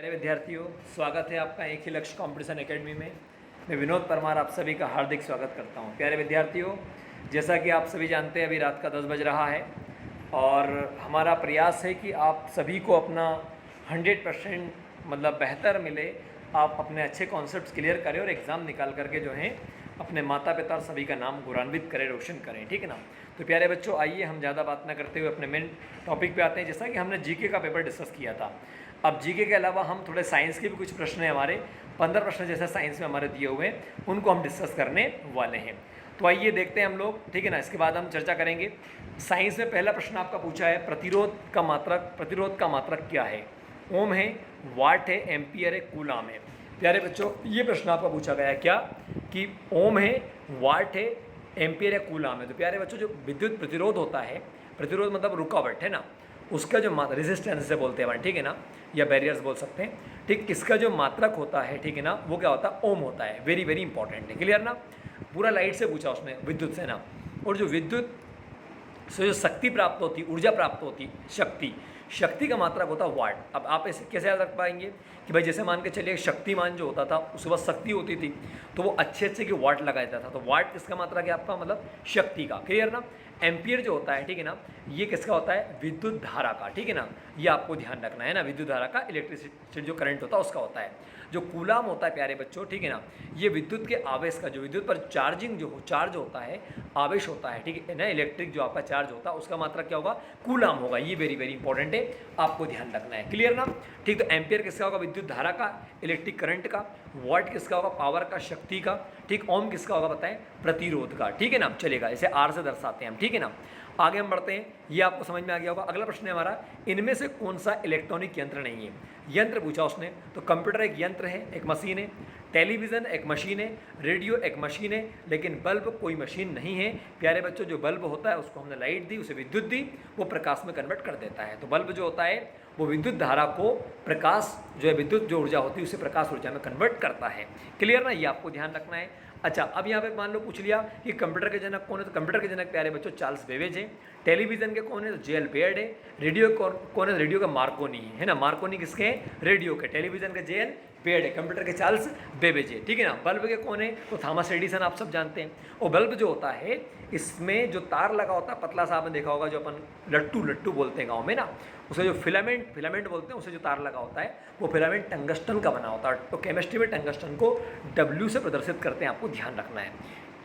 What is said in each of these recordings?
प्यारे विद्यार्थियों, स्वागत है आपका एक ही लक्ष्य कंपटीशन एकेडमी में। मैं विनोद परमार आप सभी का हार्दिक स्वागत करता हूं। प्यारे विद्यार्थियों, जैसा कि आप सभी जानते हैं अभी रात का 10 बज रहा है और हमारा प्रयास है कि आप सभी को अपना 100% मतलब बेहतर मिले, आप अपने अच्छे कॉन्सेप्ट्स क्लियर करें और एग्ज़ाम निकाल करके जो है अपने माता पिता और सभी का नाम गौरवान्वित करें, रोशन करें। ठीक है ना। तो प्यारे बच्चों, आइए हम ज़्यादा बात ना करते हुए अपने मेन टॉपिक पे आते हैं। जैसा कि हमने जीके का पेपर डिस्कस किया था, अब जीके के अलावा हम थोड़े साइंस के भी कुछ प्रश्न हैं, हमारे 15 प्रश्न जैसे साइंस में हमारे दिए हुए हैं, उनको हम डिस्कस करने वाले हैं। तो आइए देखते हैं हम लोग, ठीक है ना। इसके बाद हम चर्चा करेंगे। साइंस में पहला प्रश्न आपका पूछा है, प्रतिरोध का मात्रक क्या है? ओम है, वाट है, एम्पियर है, कूलाम है। प्यारे बच्चों, ये प्रश्न आपका पूछा गया है क्या कि ओम है, वाट है, एम्पियर है, कूलाम है। तो प्यारे बच्चों, जो विद्युत प्रतिरोध होता है, प्रतिरोध मतलब रुकावट है ना, उसका जो रेजिस्टेंस से बोलते हैं, ठीक है ना, या बैरियर्स बोल सकते हैं। ठीक, इसका जो मात्रक होता है, ठीक है ना, वो क्या होता है? ओम होता है। वेरी वेरी इंपॉर्टेंट है। क्लियर ना। पूरा लाइट से पूछा उसने, विद्युत से ना। और जो विद्युत से जो शक्ति प्राप्त होती, ऊर्जा प्राप्त होती, शक्ति का मात्रक होता है वाट। अब आप इसे कैसे याद रख पाएंगे कि भाई जैसे मान के चलिए शक्तिमान जो होता था उसके बाद शक्ति होती थी, तो वो अच्छे की वाट लगाया जाता था। तो वाट किसका मात्रक है आपका? मतलब शक्ति का। क्लियर ना। एम्पियर जो होता है, ठीक है ना, ये किसका होता है? विद्युत धारा का। ठीक है ना, ये आपको ध्यान रखना है ना। विद्युत धारा का, इलेक्ट्रिसिटी जो करंट होता है उसका होता है। जो कूलाम होता है प्यारे बच्चों, ठीक है ना, ये विद्युत के आवेश का, जो विद्युत पर चार्ज होता है, आवेश होता है, ठीक है ना, इलेक्ट्रिक जो आपका चार्ज होता है उसका मात्रक क्या होगा? कूलाम होगा। ये वेरी वेरी इंपॉर्टेंट है, आपको ध्यान रखना है। क्लियर ना। ठीक, तो एम्पियर किसका होगा? विद्युत धारा का, इलेक्ट्रिक करंट का। वाट किसका होगा? पावर का, शक्ति का। ठीक, ओम किसका होगा बताएं? प्रतिरोध का। ठीक है ना, चलेगा, इसे आर से दर्शाते हैं हम। ठीक है ना, आगे हम बढ़ते हैं। ये आपको समझ में आ गया होगा। अगला प्रश्न है हमारा, इनमें से कौन सा इलेक्ट्रॉनिक यंत्र नहीं है? यंत्र पूछा उसने, तो कंप्यूटर एक यंत्र है, एक मशीन है। टेलीविज़न एक मशीन है, रेडियो एक मशीन है, लेकिन बल्ब कोई मशीन नहीं है। प्यारे बच्चों, जो बल्ब होता है उसको हमने लाइट दी, उसे विद्युत दी, वो प्रकाश में कन्वर्ट कर देता है। तो बल्ब जो होता है वो विद्युत धारा को प्रकाश, जो है विद्युत जो ऊर्जा होती है उसे प्रकाश ऊर्जा में कन्वर्ट करता है। क्लियर ना, ये आपको ध्यान रखना है। अच्छा, अब यहाँ पे मान लो पूछ लिया कि कंप्यूटर के जनक कौन है? तो कंप्यूटर के जनक प्यारे बच्चों चार्ल्स बेबेज है। टेलीविज़न के कौन है? तो जेएल बेयर्ड है। रेडियो कौन है? रेडियो का मार्कोनी है ना। मार्कोनी किसके हैं? रेडियो के। टेलीविज़न के जेएल बेयर्ड है, कंप्यूटर के चार्ल्स बेबेज है। ठीक है ना। बल्ब के कौन है? तो थॉमस एडिसन, आप सब जानते हैं। और बल्ब जो होता है, इसमें जो तार लगा होता है पतला सा, आपने देखा होगा, जो अपन लट्टू बोलते हैं गाँव में ना, उसे जो फिलामेंट बोलते हैं, उसे जो तार लगा होता है वो फिलामेंट टंगस्टन का बना होता है। तो केमिस्ट्री में टंगस्टन को W से प्रदर्शित करते हैं, आपको ध्यान रखना है।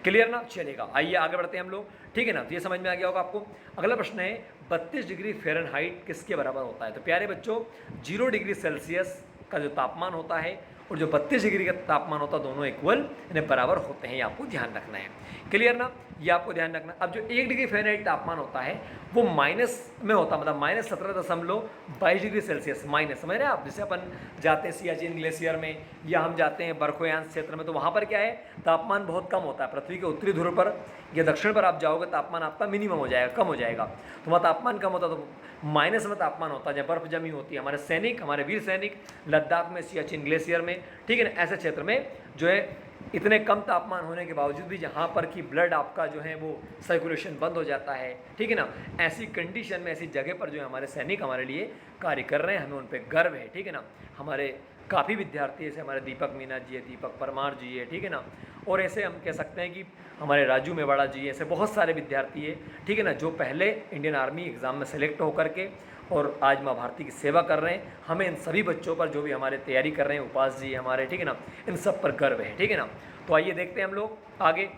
क्लियर ना, चलेगा। आइए आगे बढ़ते हैं हम लोग। ठीक है ना, तो ये समझ में आ गया होगा आपको। अगला प्रश्न है, 32 डिग्री फ़ारेनहाइट किसके बराबर होता है? तो प्यारे बच्चों, 0 डिग्री सेल्सियस का जो तापमान होता है और जो 32 डिग्री का तापमान होता है, दोनों इक्वल यानी बराबर होते हैं। ये आपको ध्यान रखना है। क्लियर ना, ये आपको ध्यान रखना। अब जो 1 डिग्री फ़ारेनहाइट तापमान होता है वो माइनस में होता है, मतलब -17.22 डिग्री सेल्सियस माइनस। समझ रहे हैं आप? जैसे अपन जाते हैं सियाचिन ग्लेशियर में या हम जाते हैं बर्फोयांश क्षेत्र में, तो वहाँ पर क्या है, तापमान बहुत कम होता है। पृथ्वी के उत्तरी ध्रुव पर या दक्षिण पर आप जाओगे, तापमान आपका मिनिमम हो जाएगा, कम हो जाएगा। तो वहाँ तापमान कम होता है, तो माइनस में तापमान होता है जहाँ बर्फ जमी होती है। हमारे वीर सैनिक लद्दाख में, सियाचिन ग्लेशियर में, ठीक है ना, ऐसे क्षेत्र में जो है इतने कम तापमान होने के बावजूद भी जहाँ पर कि ब्लड आपका जो है वो सर्कुलेशन बंद हो जाता है, ठीक है ना, ऐसी कंडीशन में, ऐसी जगह पर जो है हमारे सैनिक हमारे लिए कार्य कर रहे हैं, हमें उन पर गर्व है। ठीक है ना। हमारे काफ़ी विद्यार्थी जैसे हमारे दीपक मीना जी है, दीपक परमार जी है, ठीक है ना, और ऐसे हम कह सकते हैं कि हमारे राजू मेवाड़ा जी, ऐसे बहुत सारे विद्यार्थी है, ठीक है ना, जो पहले इंडियन आर्मी एग्ज़ाम में सेलेक्ट होकर के और आज माँ भारती की सेवा कर रहे हैं। हमें इन सभी बच्चों पर, जो भी हमारे तैयारी कर रहे हैं, उपास जी हमारे, ठीक है ना, इन सब पर गर्व है। ठीक है ना। तो आइए देखते हैं हम लोग आगे।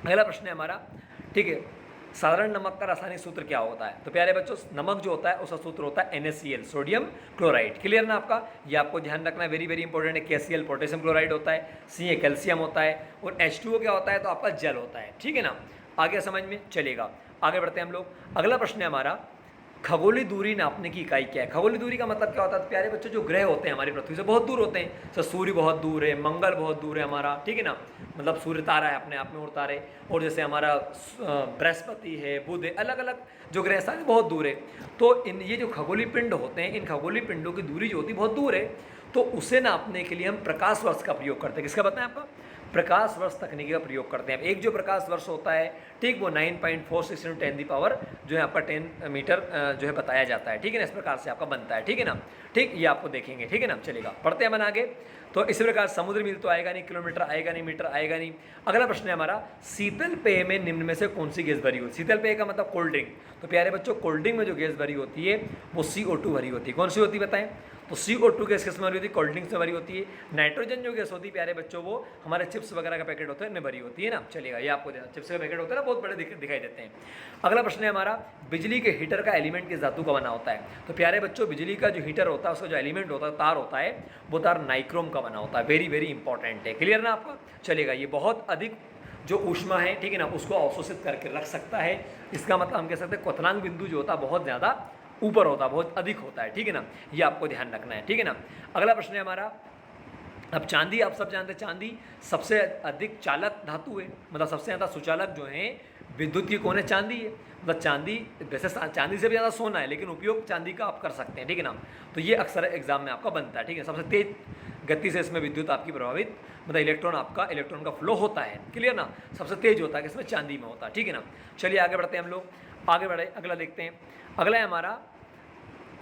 अगला प्रश्न है हमारा, ठीक है, साधारण नमक का रासायनिक सूत्र क्या होता है? तो प्यारे बच्चों, नमक जो होता है उसका सूत्र होता है NaCl, सोडियम क्लोराइड। क्लियर ना आपका, ये आपको ध्यान रखना है, वेरी वेरी इंपॉर्टेंट है। KCl पोटेशियम क्लोराइड होता है, Ca कैल्शियम होता है, और H2O क्या होता है? तो आपका जल होता है। ठीक है ना, आगे समझ में चलेगा। आगे बढ़ते हैं हम लोग। अगला प्रश्न है हमारा, खगोलीय दूरी नापने की इकाई क्या है? खगोलीय दूरी का मतलब क्या होता है? तो प्यारे बच्चों, जो ग्रह होते हैं हमारी पृथ्वी से बहुत दूर होते हैं, तो सूर्य बहुत दूर है, मंगल बहुत दूर है हमारा, ठीक है ना, मतलब सूर्य तारा है अपने आप में, और तारे, और जैसे हमारा बृहस्पति है, बुध है, अलग अलग जो ग्रह सारे बहुत दूर है। तो ये जो खगोलीय पिंड होते हैं, इन खगोलीय पिंडों की दूरी जो होती है बहुत दूर है। तो उसे नापने के लिए हम प्रकाश वर्ष का प्रयोग करते हैं। किसका बताएं आपको? प्रकाश वर्ष तकनीकी का प्रयोग करते हैं। एक जो प्रकाश वर्ष होता है, ठीक, वो 9.46 × 10 जो है आपका 10 मीटर जो है बताया जाता है, ठीक है ना। इस प्रकार से आपका बनता है, ठीक है ना। ठीक, ये आपको देखेंगे, ठीक है ना। चलेगा, पढ़ते हैं अपन आगे। तो इसी प्रकार समुद्र मील तो आएगा नहीं, किलोमीटर आएगा नहीं, मीटर आएगा नहीं। अगला प्रश्न है हमारा, शीतल पेय में निम्न में से कौन सी गैस भरी होती है? शीतल पेय का मतलब कोल्ड ड्रिंक। तो प्यारे बच्चों, कोल्ड ड्रिंक में जो गैस भरी होती है वो CO2 भरी होती है। कौन सी होती है बताएं? तो CO2 गैस किस में भरी होती है? कोल्ड ड्रिंक्स में भरी होती है। नाइट्रोजन जो गैस होती है प्यारे बच्चों, वो हमारे चिप्स वगैरह का पैकेट होता है, इनमें भरी होती है ना। चलेगा, ये आपको देना, चिप्स का पैकेट होता है ना, बहुत बड़े दिखाई देते हैं। अगला प्रश्न है हमारा, बिजली के हीटर का एलिमेंट किस धातु का बना होता है? तो प्यारे बच्चों, बिजली का जो हीटर होता है उसका जो एलिमेंट होता है, तार होता है, वो तार नाइक्रोम का बना होता है। वेरी वेरी इंपॉर्टेंट है। क्लियर ना आपका? चलेगा, ये बहुत अधिक जो ऊष्मा है, ठीक है ना, उसको अवशोषित करके रख सकता है। इसका मतलब हम कह सकते हैं क्वथनांक बिंदु जो होता है बहुत ज़्यादा ऊपर होता है, बहुत अधिक होता है, ठीक है ना। ये आपको ध्यान रखना है, ठीक है ना। अगला प्रश्न है हमारा, अब चांदी, आप सब जानते हैं चांदी सबसे अधिक चालक धातु है, मतलब सबसे ज़्यादा सुचालक जो है विद्युत की कौन है? चांदी है। मतलब चांदी, वैसे चांदी से भी ज़्यादा सोना है, लेकिन उपयोग चांदी का आप कर सकते हैं, ठीक है ना। तो ये अक्सर एग्जाम में आपका बनता है, ठीक है। सबसे तेज गति से इसमें विद्युत आपकी प्रभावित, मतलब इलेक्ट्रॉन का फ्लो होता है। क्लियर ना? सबसे तेज होता है किसमें? चांदी में होता है, ठीक है ना। चलिए आगे बढ़ते हैं हम लोग, आगे बढ़े, अगला देखते हैं। अगला है हमारा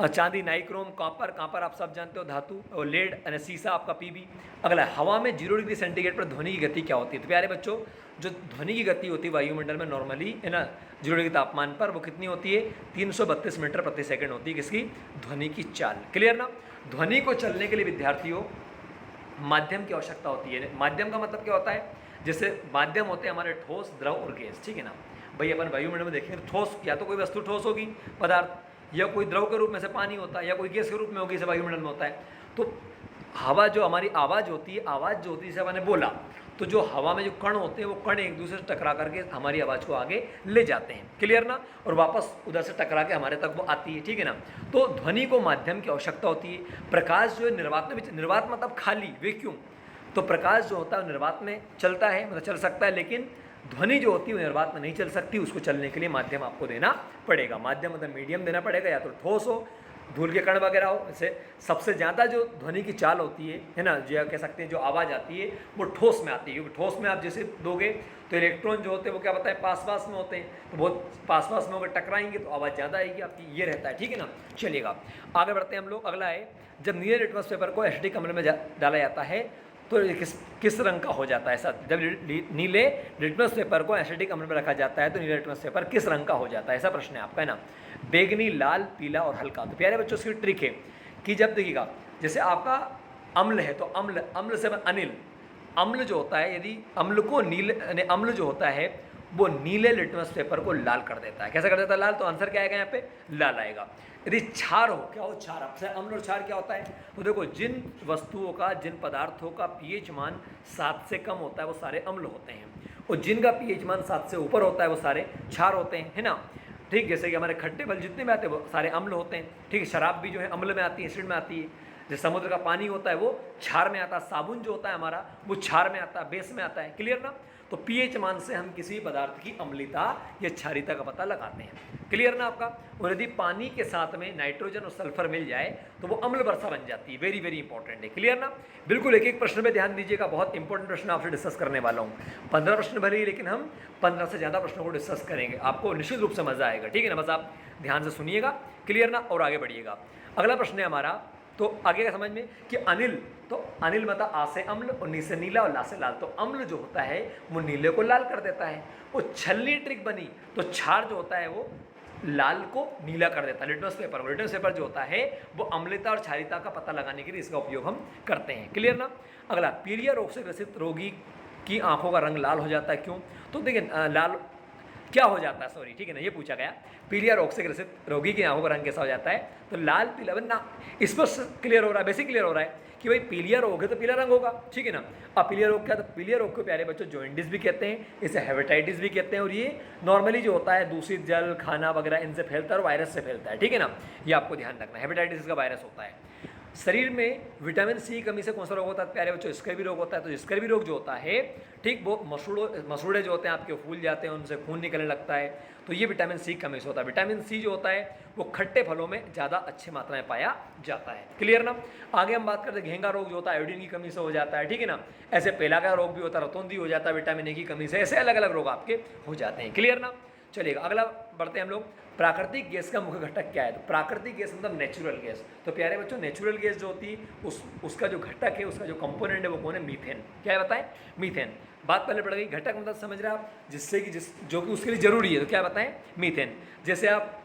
चांदी, नाइक्रोम, कॉपर आप सब जानते हो धातु, और लेड यानी सीसा आपका PB। अगला है, हवा में 0 डिग्री सेंटीग्रेड पर ध्वनि की गति क्या होती है? तो प्यारे बच्चों, जो ध्वनि की गति होती है वायुमंडल में नॉर्मली, है ना, 0 डिग्री तापमान पर, वो कितनी होती है? 332 मीटर प्रति सेकंड होती है। किसकी? ध्वनि की चाल। क्लियर ना? ध्वनि को चलने के लिए विद्यार्थियों माध्यम की आवश्यकता होती है। माध्यम का मतलब क्या होता है? जैसे माध्यम होते हैं हमारे ठोस, द्रव और गैस, ठीक है ना। भाई अपन वायुमंडल में देखेंगे ठोस, या तो कोई वस्तु ठोस होगी, पदार्थ, या कोई द्रव के रूप में से पानी होता है, या कोई गैस के रूप में होगी, जैसे वायुमंडल में होता है। तो हवा, जो हमारी आवाज़ होती है, जैसे मैंने बोला, तो जो हवा में जो कण होते हैं, वो कण एक दूसरे से टकरा करके हमारी आवाज़ को आगे ले जाते हैं। क्लियर ना? और वापस उधर से टकरा के हमारे तक वो आती है, ठीक है ना। तो ध्वनि को माध्यम की आवश्यकता होती है। प्रकाश जो है निर्वात में, निर्वात मतलब खाली, वैक्यूम। तो प्रकाश जो होता है निर्वात में चलता है, मतलब चल सकता है, लेकिन ध्वनि जो होती है वो निर्वात में नहीं चल सकती। उसको चलने के लिए माध्यम आपको देना पड़ेगा। माध्यम मतलब मीडियम देना पड़ेगा, या तो ठोस हो, धूल के कण वगैरह हो। जैसे सबसे ज़्यादा जो ध्वनि की चाल होती है ना, जो कह सकते हैं जो आवाज़ आती है, वो ठोस में आती है। क्योंकि ठोस में आप जैसे दोगे तो इलेक्ट्रॉन जो होते हैं वो क्या बताए, पास में होते हैं, तो बहुत पास में होकर टकराएंगे तो आवाज़ ज़्यादा आएगी आपकी। ये रहता है, ठीक है ना। चलिएगा आगे बढ़ते हैं हम लोग। अगला है, जब नीले लिटमस पेपर को एसिडिक अम्ल में डाला जाता है तो ये किस रंग का हो जाता है? ऐसा, जब नीले लिटमस पेपर को एसिडिक अम्ल में रखा जाता है तो नीले लिटमस पेपर किस रंग का हो जाता है? ऐसा प्रश्न है आपका, है ना। बैगनी, लाल, पीला और हल्का। तो प्यारे बच्चों, इसकी ट्रिक है कि जब देखिएगा, जैसे आपका अम्ल है तो अम्ल से अनिल, अम्ल जो होता है, यदि अम्ल को नीले, अम्ल जो होता है वो नीले लिटमस पेपर को लाल कर देता है। कैसे कर देता है लाल? तो आंसर क्या आएगा यहाँ पे? लाल आएगा। यदि क्षार हो, क्या हो? क्षार। अब से अम्ल और क्षार क्या होता है? तो देखो, जिन वस्तुओं का, जिन पदार्थों का pH मान 7 से कम होता है वो सारे अम्ल होते हैं, और जिनका pH मान 7 से ऊपर होता है वो सारे क्षार होते हैं, है ना। ठीक, जैसे कि हमारे खट्टे फल जितने में आते हैं वो सारे अम्ल होते हैं। ठीक है, शराब भी जो है अम्ल में आती है, एसिड में आती है। जैसे समुद्र का पानी होता है वो क्षार में आता है, साबुन जो होता है हमारा वो क्षार में आता है, बेस में आता है। क्लियर ना? तो pH मान से हम किसी पदार्थ की अम्लता या क्षारीयता का पता लगाते हैं। क्लियर ना आपका? और यदि पानी के साथ में नाइट्रोजन और सल्फर मिल जाए तो वो अम्ल वर्षा बन जाती है। वेरी वेरी इंपॉर्टेंट है। क्लियर ना? बिल्कुल एक एक प्रश्न पे ध्यान दीजिएगा, बहुत इंपॉर्टेंट प्रश्न आपसे डिस्कस करने वाला हूँ। 15 प्रश्न भले ही, लेकिन हम 15 से ज़्यादा प्रश्नों को डिस्कस करेंगे, आपको निश्चित रूप से मजा आएगा। ठीक है ना? बस आप ध्यान से सुनिएगा। क्लियर ना? और आगे बढ़िएगा। अगला प्रश्न है हमारा, तो आगे का समझ में कि अनिल, तो अनिल मतलब आ से अम्ल और नी से नीला और ला से लाल। तो अम्ल जो होता है वो नीले को लाल कर देता है। और छलनी ट्रिक बनी तो क्षार जो होता है वो लाल को नीला कर देता है। लिटमस पेपर जो होता है वो अम्लता और क्षारीयता का पता लगाने के लिए इसका उपयोग हम करते हैं। क्लियर ना? अगला, पीलिया रोग से ग्रसित रोगी की आंखों का रंग लाल हो जाता है, क्यों? तो देखिए लाल क्या हो जाता है, सॉरी, ठीक है ना, ये पूछा गया। पीलिया रोग से ग्रसित रोगी की आंखों का रंग कैसा हो जाता है? तो लाल पीला ना, इस पर क्लियर हो रहा है, बेसिक क्लियर हो रहा है कि भाई पीलिया रोग है तो पीला रंग होगा। ठीक है ना? अब पीलिया रोग क्या? तो पीलिया रोग को प्यारे बच्चों जॉइंटिस भी कहते हैं, इसे हेपेटाइटिस भी कहते हैं, और ये नॉर्मली जो होता है दूषित जल, खाना वगैरह इनसे फैलता है और वायरस से फैलता है। ठीक है ना? ये आपको ध्यान रखना है। हेपेटाइटिस का वायरस होता है। शरीर में विटामिन सी की कमी से कौन सा रोग होता है प्यारे बच्चों? स्कर्वी रोग होता है। तो स्कर्वी रोग जो होता है, ठीक, वो मसूड़े जो होते हैं आपके फूल जाते हैं, उनसे खून निकलने लगता है, तो ये विटामिन सी की कमी से होता है। विटामिन सी जो होता है वो खट्टे फलों में ज़्यादा अच्छी मात्रा में पाया जाता है। क्लियर ना? आगे हम बात करते हैं घेंगा रोग जो होता है आयोडीन की कमी से हो जाता है, ठीक है ना। ऐसे पेला का रोग भी होता है, रतौंधी हो जाता है विटामिन ए की कमी से, ऐसे अलग अलग रोग आपके हो जाते हैं। क्लियर ना? चलिएगा अगला बढ़ते हैं हम लोग। प्राकृतिक गैस का मुख्य घटक क्या है? तो प्राकृतिक गैस मतलब नेचुरल गैस। तो प्यारे बच्चों नेचुरल गैस जो होती है उसका जो घटक है, उसका जो कंपोनेंट है वो कौन है? मीथेन। क्या है बताएं? मीथेन। बात पहले पड़ गई। घटक मतलब समझ रहे हैं आप, जिससे कि जो कि उसके लिए जरूरी है, तो क्या बताएं? मीथेन। जैसे आप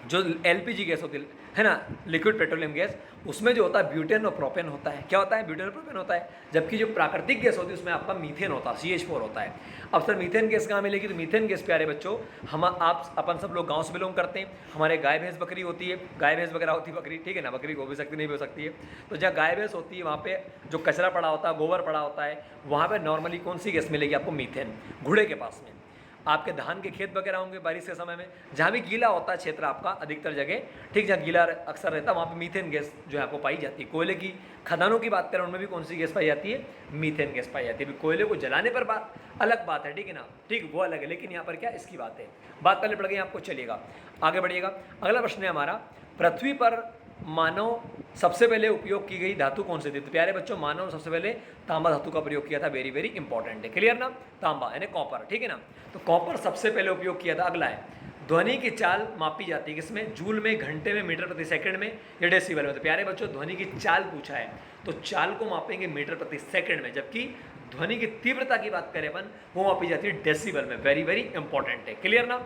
जो एलपीजी गैस होती है ना, लिक्विड पेट्रोलियम गैस, उसमें जो होता है ब्यूटेन और प्रोपेन होता है। क्या होता है? ब्यूटेन और प्रोपेन होता है। जबकि जो प्राकृतिक गैस होती है उसमें आपका मीथेन होता है, CH4 होता है। अब सर मीथेन गैस कहाँ मिलेगी? तो मीथेन गैस प्यारे बच्चों अपन सब लोग गांव से बिलोंग करते हैं। हमारे गाय भैंस बकरी होती है, गाय भैंस वगैरह होती है, बकरी, ठीक है ना, बकरी हो भी सकती नहीं भी हो सकती है। तो जहाँ गाय भैंस होती है वहाँ पे जो कचरा पड़ा होता है, गोबर पड़ा होता है, वहाँ पर नॉर्मली कौन सी गैस मिलेगी आपको? मीथेन। घुड़े के पास में आपके धान के खेत वगैरह होंगे बारिश के समय में, जहाँ भी गीला होता है क्षेत्र आपका, अधिकतर जगह, ठीक, जहाँ गीला अक्सर रहता है वहाँ पे मीथेन गैस जो है आपको पाई जाती है। कोयले की खदानों की बात करें, उनमें भी कौन सी गैस पाई जाती है? मीथेन गैस पाई जाती है। कोयले को जलाने पर बात अलग बात है, ठीक है ना, ठीक, वो अलग है, लेकिन यहाँ पर क्या इसकी बात है। बात पहले पड़ गई आपको। चलिएगा आगे बढ़िएगा। अगला प्रश्न है हमारा, पृथ्वी पर मानव सबसे पहले उपयोग की गई धातु कौन सी थी? तो प्यारे बच्चों मानव सबसे पहले तांबा धातु का प्रयोग किया था। वेरी वेरी इंपॉर्टेंट है। क्लियर ना? तांबा यानी कॉपर, ठीक है ना। तो कॉपर सबसे पहले उपयोग किया था। अगला है, ध्वनि की चाल मापी जाती है किसमें? जूल में, घंटे में, मीटर प्रति सेकंड में या डेसिबल में? तो प्यारे बच्चों ध्वनि की चाल पूछा है, तो चाल को मापेंगे मीटर प्रति सेकंड में, जबकि ध्वनि की तीव्रता की बात करें अपन, वो मापी जाती है डेसिबल में। वेरी वेरी इंपॉर्टेंट है। क्लियर ना?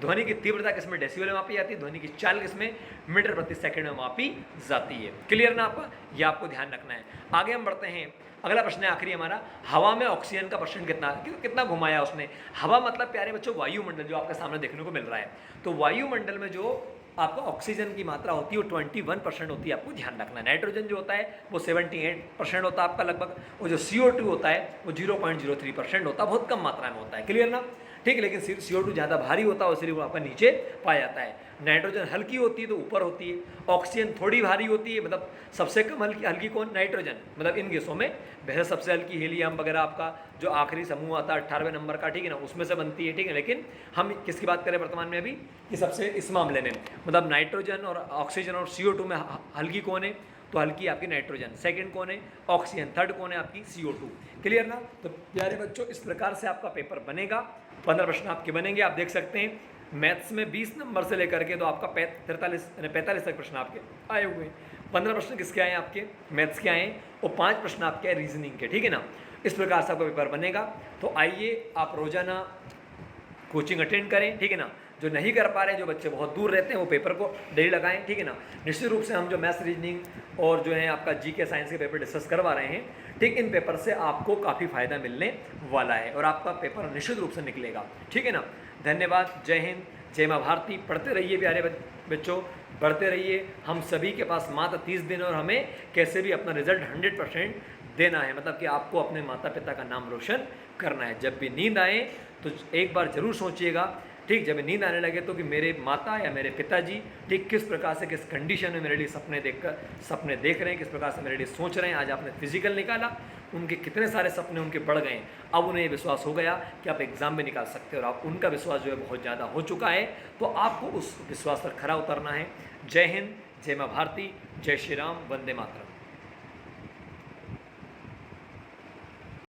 ध्वनि की तीव्रता किसमें? डेसिबल में मापी जाती है। ध्वनि की चाल किसमें? मीटर प्रति सेकंड में मापी जाती है। क्लियर ना आपका? ये आपको ध्यान रखना है। आगे हम बढ़ते हैं। अगला प्रश्न है आखिरी हमारा, हवा में ऑक्सीजन का परसेंट कितना? कितना घुमाया उसने? हवा मतलब प्यारे बच्चों वायुमंडल, जो आपके सामने देखने को मिल रहा है। तो वायुमंडल में जो आपका ऑक्सीजन की मात्रा होती है वो 21% होती है। आपको ध्यान रखना है। नाइट्रोजन जो होता है वो 78% होता है आपका लगभग, और जो CO2 होता है वो 0.03% होता है, बहुत कम मात्रा में होता है। क्लियर ना? ठीक है, लेकिन CO2 ज़्यादा भारी होता है, इसलिए वो आपका नीचे पाया जाता है। नाइट्रोजन हल्की होती है तो ऊपर होती है। ऑक्सीजन थोड़ी भारी होती है, मतलब सबसे कम हल्की कौन? नाइट्रोजन। मतलब इन गैसों में वैसे सबसे हल्की हीलियम वगैरह आपका जो आखिरी समूह आता है 18वें नंबर का, ठीक है ना, उसमें से बनती है, ठीक है। लेकिन हम किसकी बात करें वर्तमान में अभी? कि सबसे इस मामले में मतलब नाइट्रोजन और ऑक्सीजन और CO2 में हल्की कौन है? तो हल्की आपकी नाइट्रोजन, सेकंड कौन है? ऑक्सीजन, थर्ड कौन है आपकी? CO2। क्लियर ना? तो प्यारे बच्चों इस प्रकार से आपका पेपर बनेगा। 15 प्रश्न आपके बनेंगे। आप देख सकते हैं मैथ्स में 20 नंबर से लेकर के तो आपका 45 तक प्रश्न आपके आए हुए हैं। 15 प्रश्न किसके आए हैं? आपके मैथ्स के आए हैं, और 5 प्रश्न आपके आए रीजनिंग के, ठीक है ना। इस प्रकार से आपका पेपर बनेगा। तो आइए आप रोजाना कोचिंग अटेंड करें, ठीक है ना। जो नहीं कर पा रहे, जो बच्चे बहुत दूर रहते हैं, वो पेपर को डेली लगाएं, ठीक है ना। निश्चित रूप से हम जो मैथ्स, रीजनिंग और जो है आपका GK साइंस के पेपर डिस्कस करवा रहे हैं, ठीक, इन पेपर से आपको काफ़ी फायदा मिलने वाला है और आपका पेपर निश्चित रूप से निकलेगा, ठीक है ना। धन्यवाद। जय हिंद, जय माँ भारती। पढ़ते रहिए प्यारे बच्चों, बढ़ते रहिए। हम सभी के पास मात्र 30 दिन और हमें कैसे भी अपना रिजल्ट 100% देना है, मतलब कि आपको अपने माता पिता का नाम रोशन करना है। जब भी नींद आए तो एक बार ज़रूर सोचिएगा, ठीक, जब नींद आने लगे तो कि मेरे माता या मेरे पिताजी, ठीक, किस प्रकार से, किस कंडीशन में मेरे लिए सपने देख रहे हैं, किस प्रकार से मेरे लिए सोच रहे हैं। आज आपने फिजिकल निकाला, उनके कितने सारे सपने उनके बढ़ गए। अब उन्हें ये विश्वास हो गया कि आप एग्ज़ाम में निकाल सकते हो, और आप उनका विश्वास जो है बहुत ज़्यादा हो चुका है। तो आपको उस विश्वास पर खरा उतरना है। जय हिंद, जय माँ भारती, जय श्री राम, वंदे मातरम।